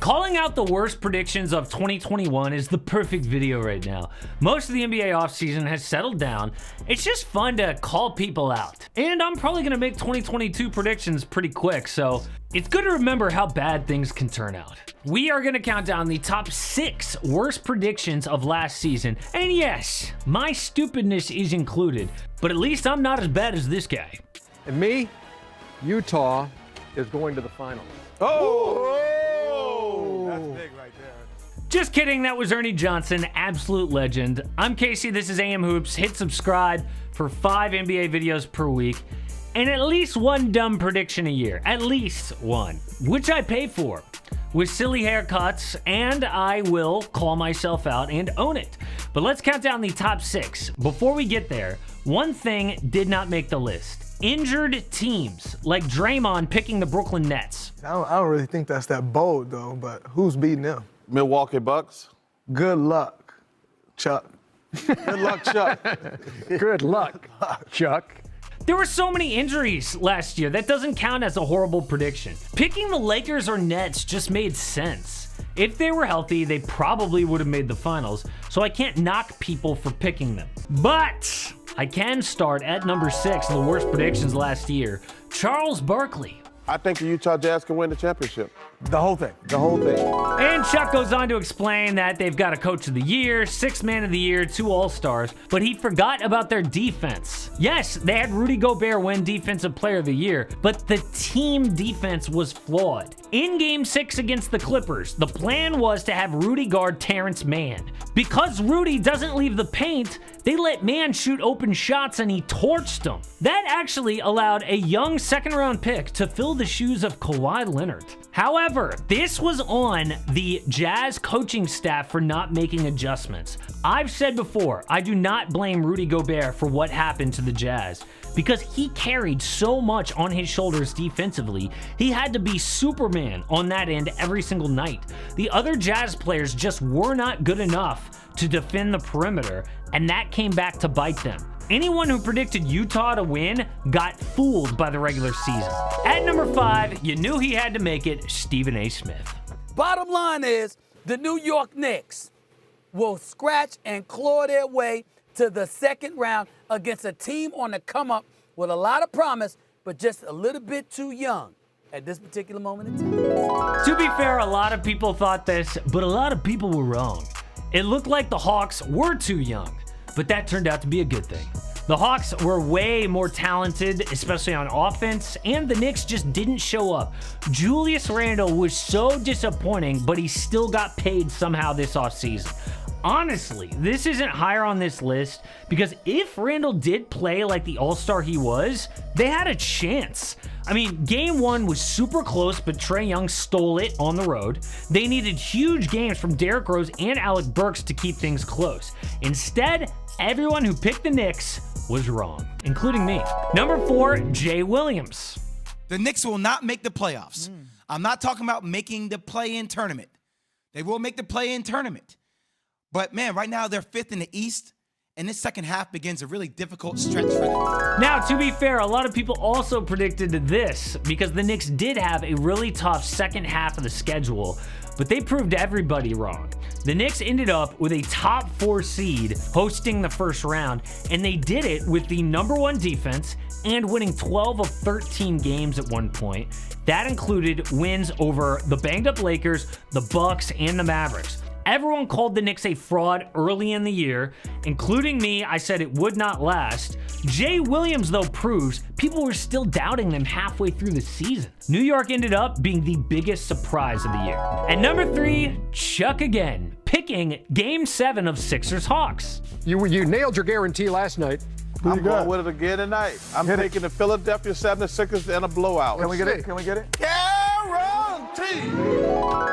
Calling out the worst predictions of 2021 is the perfect video right now. Most of the NBA offseason has settled down. It's just fun to call people out. And I'm probably going to make 2022 predictions pretty quick, so it's good to remember how bad things can turn out. We are going to count down the top 6 worst predictions of last season. And yes, my stupidness is included, but at least I'm not as bad as this guy. And me, Utah is going to the finals. Oh! That's big right there. Just kidding, that was Ernie Johnson, absolute legend. I'm Casey, this is AM Hoops. Hit subscribe for 5 NBA videos per week and at least one dumb prediction a year. At least one, which I pay for with silly haircuts, and I will call myself out and own it. But let's count down the top 6. Before we get there, one thing did not make the list. Injured teams, like Draymond picking the Brooklyn Nets. I don't really think that's that bold, though, but who's beating them? Milwaukee Bucks. Good luck, Chuck. Good luck, Chuck. Good luck, Chuck. There were so many injuries last year, that doesn't count as a horrible prediction. Picking the Lakers or Nets just made sense. If they were healthy, they probably would have made the finals, so I can't knock people for picking them. But I can start at number 6 of the worst predictions last year, Charles Barkley. I think the Utah Jazz can win the championship. The whole thing. The whole thing. And Chuck goes on to explain that they've got a coach of the year, 6th man of the year, 2 all-stars, but he forgot about their defense. Yes, they had Rudy Gobert win defensive player of the year, but the team defense was flawed. In game 6 against the Clippers, the plan was to have Rudy guard Terrence Mann. Because Rudy doesn't leave the paint, they let Mann shoot open shots and he torched them. That actually allowed a young 2nd-round pick to fill the shoes of Kawhi Leonard. However, this was on the Jazz coaching staff for not making adjustments. I've said before, I do not blame Rudy Gobert for what happened to the Jazz because he carried so much on his shoulders defensively. He had to be Superman on that end every single night. The other Jazz players just were not good enough to defend the perimeter, and that came back to bite them. Anyone who predicted Utah to win got fooled by the regular season. At number 5, you knew he had to make it, Stephen A. Smith. Bottom line is, the New York Knicks will scratch and claw their way to the 2nd round against a team on the come up with a lot of promise, but just a little bit too young at this particular moment in time. To be fair, a lot of people thought this, but a lot of people were wrong. It looked like the Hawks were too young, but that turned out to be a good thing. The Hawks were way more talented, especially on offense, and the Knicks just didn't show up. Julius Randle was so disappointing, but he still got paid somehow this offseason. Honestly, this isn't higher on this list because if Randle did play like the all-star he was, they had a chance. I mean, game 1 was super close, but Trae Young stole it on the road. They needed huge games from Derrick Rose and Alec Burks to keep things close. Instead, everyone who picked the Knicks was wrong, including me. Number 4, Jay Williams. The Knicks will not make the playoffs. I'm not talking about making the play-in tournament. They will make the play-in tournament. But, man, right now they're 5th in the East, and this second half begins a really difficult stretch for them. Now, to be fair, a lot of people also predicted this because the Knicks did have a really tough second half of the schedule, but they proved everybody wrong. The Knicks ended up with a top 4 seed hosting the first round, and they did it with the number 1 defense and winning 12 of 13 games at one point. That included wins over the banged-up Lakers, the Bucks, and the Mavericks. Everyone called the Knicks a fraud early in the year, including me. I said it would not last. Jay Williams, though, proves people were still doubting them halfway through the season. New York ended up being the biggest surprise of the year. At number 3, Chuck again, picking Game 7 of Sixers-Hawks. You nailed your guarantee last night. I'm going with it again tonight. I'm taking the Philadelphia 76ers in a blowout. Can we get it? Can we get it? Guarantee!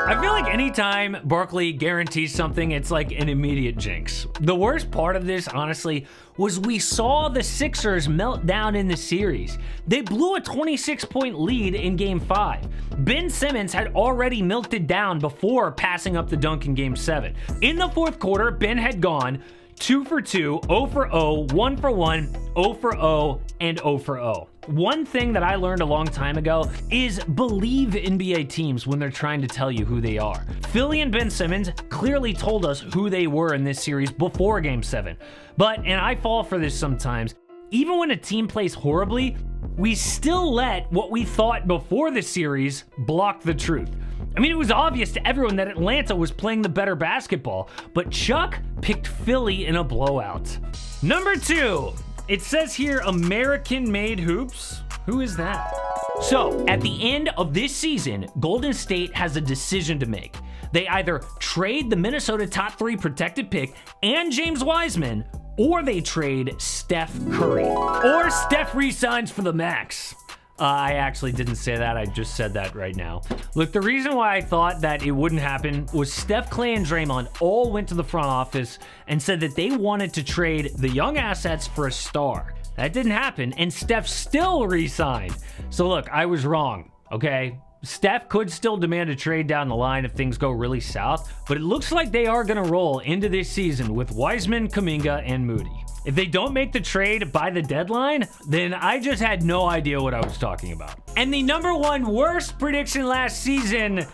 I feel like anytime Barkley guarantees something, it's like an immediate jinx. The worst part of this, honestly, was we saw the Sixers melt down in the series. They blew a 26-point lead in Game 5. Ben Simmons had already milked it down before passing up the dunk in Game 7. In the fourth quarter, Ben had gone 2 for 2, 0 for 0, 1 for 1, 0 for 0, and 0 for 0. One thing that I learned a long time ago is believe NBA teams when they're trying to tell you who they are. Philly and Ben Simmons clearly told us who they were in this series before Game 7. But, and I fall for this sometimes, even when a team plays horribly, we still let what we thought before the series block the truth. I mean, it was obvious to everyone that Atlanta was playing the better basketball, but Chuck picked Philly in a blowout. Number 2, it says here American-made hoops. Who is that? So, at the end of this season, Golden State has a decision to make. They either trade the Minnesota top 3 protected pick and James Wiseman, or they trade Steph Curry. Or Steph resigns for the max. I actually didn't say that. I just said that right now. Look, the reason why I thought that it wouldn't happen was Steph, Clay, and Draymond all went to the front office and said that they wanted to trade the young assets for a star. That didn't happen, and Steph still re-signed. So look, I was wrong, okay? Steph could still demand a trade down the line if things go really south, but it looks like they are going to roll into this season with Wiseman, Kuminga, and Moody. If they don't make the trade by the deadline, then I just had no idea what I was talking about. And the number 1 worst prediction last season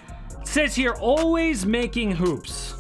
says here, always making hoops.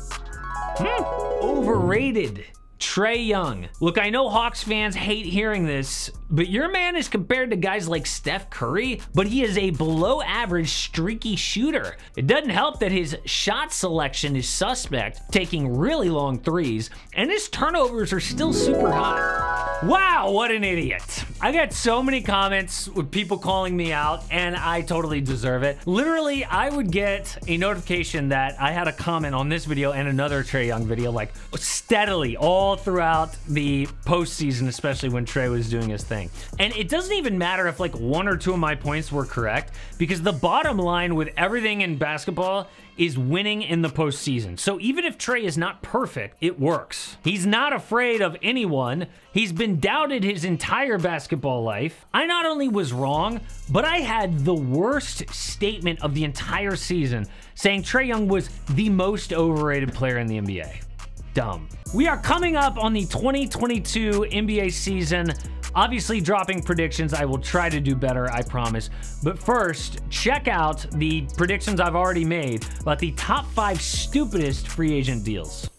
Overrated. Trae Young. Look, I know Hawks fans hate hearing this, but your man is compared to guys like Steph Curry, but he is a below average streaky shooter. It doesn't help that his shot selection is suspect, taking really long threes, and his turnovers are still super high. Wow, what an idiot. I got so many comments with people calling me out, and I totally deserve it. Literally, I would get a notification that I had a comment on this video and another Trae Young video, like steadily all throughout the postseason, especially when Trae was doing his thing. And it doesn't even matter if like 1 or 2 of my points were correct, because the bottom line with everything in basketball is winning in the postseason. So even if Trae is not perfect, it works. He's not afraid of anyone. He's been doubted his entire basketball life. I not only was wrong, but I had the worst statement of the entire season, saying Trae Young was the most overrated player in the NBA. Dumb. We are coming up on the 2022 NBA season. Obviously dropping predictions. I will try to do better, I promise. But first, check out the predictions I've already made about the top 5 stupidest free agent deals.